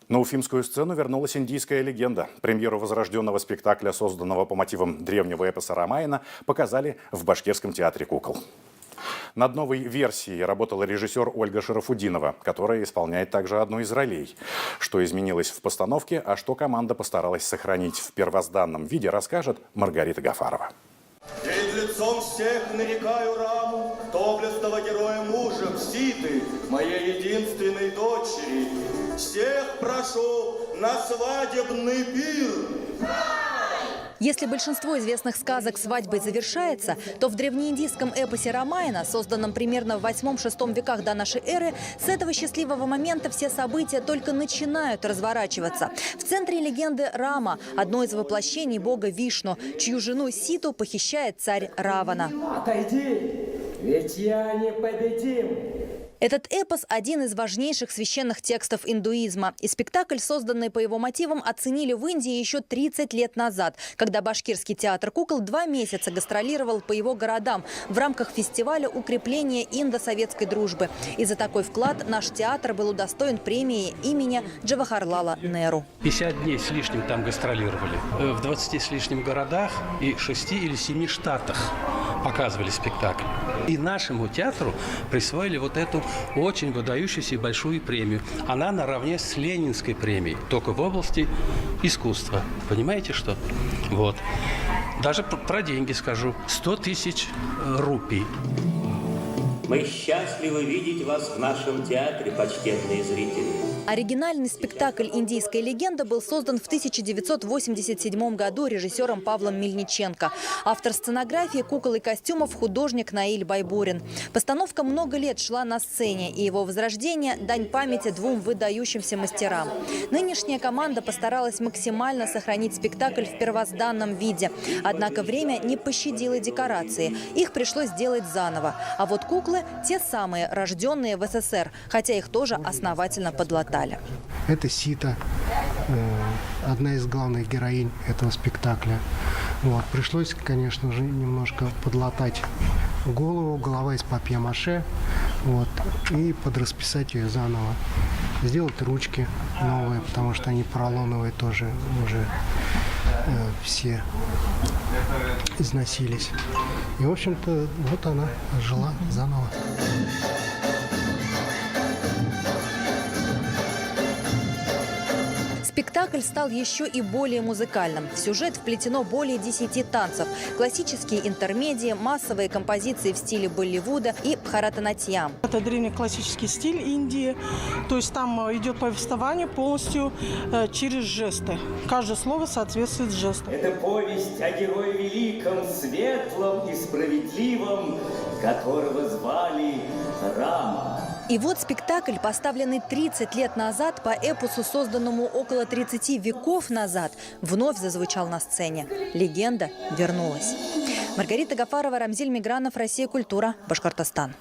На уфимскую сцену вернулась индийская легенда. Премьеру возрожденного спектакля, созданного по мотивам древнего эпоса Рамаяна, показали в Башкирском театре кукол. Над новой версией работала режиссер Ольга Шарафудинова, которая исполняет также одну из ролей. Что изменилось в постановке, а что команда постаралась сохранить в первозданном виде, расскажет Маргарита Гафарова. Перед лицом всех нарекаю Раму, доблестного героя мужа, Ситы, моей единственной дочери. Всех прошу на свадебный пир. Если большинство известных сказок свадьбой завершается, то в древнеиндийском эпосе Рамаяна, созданном примерно в 8-6 веках до нашей эры, с этого счастливого момента все события только начинают разворачиваться. В центре легенды Рама, одно из воплощений бога Вишну, чью жену Ситу похищает царь Равана. Отойди, ведь я непобедим. Этот эпос – один из важнейших священных текстов индуизма. И спектакль, созданный по его мотивам, оценили в Индии еще 30 лет назад, когда Башкирский театр кукол 2 месяца гастролировал по его городам в рамках фестиваля укрепления индо-советской дружбы. И за такой вклад наш театр был удостоен премии имени Джавахарлала Неру. 50 дней с лишним там гастролировали. В 20 с лишним городах и 6 или 7 штатах показывали спектакль. И нашему театру присвоили вот эту очень выдающуюся и большую премию. Она наравне с Ленинской премией, только в области искусства. Понимаете, что? Вот. Даже про деньги скажу. 100 тысяч рупий. Мы счастливы видеть вас в нашем театре, почтенные зрители. Оригинальный спектакль «Индийская легенда» был создан в 1987 году режиссером Павлом Мельниченко. Автор сценографии, кукол и костюмов – художник Наиль Байбурин. Постановка много лет шла на сцене, и его возрождение – дань памяти 2 выдающимся мастерам. Нынешняя команда постаралась максимально сохранить спектакль в первозданном виде. Однако время не пощадило декорации. Их пришлось сделать заново. А вот куклы – те самые, рожденные в СССР, хотя их тоже основательно подлатали. Это Сита, одна из главных героинь этого спектакля. Вот. Пришлось, конечно же, немножко подлатать голову, голова из папье-маше, вот, и подрасписать ее заново. Сделать ручки новые, потому что они поролоновые тоже уже все износились. И, в общем-то, вот она жила заново. Спектакль стал еще и более музыкальным. В сюжет вплетено более 10 танцев, классические интермедии, массовые композиции в стиле Болливуда и Бхаратанатьям. Это древнеклассический стиль Индии, то есть там идет повествование полностью через жесты. Каждое слово соответствует жесту. Это повесть о герое великом, светлом и справедливом, которого звали Рама. И вот спектакль, поставленный 30 лет назад по эпосу, созданному около 30 веков назад, вновь зазвучал на сцене. Легенда вернулась. Маргарита Гафарова, Рамзиль Мигранов, Россия Культура, Башкортостан.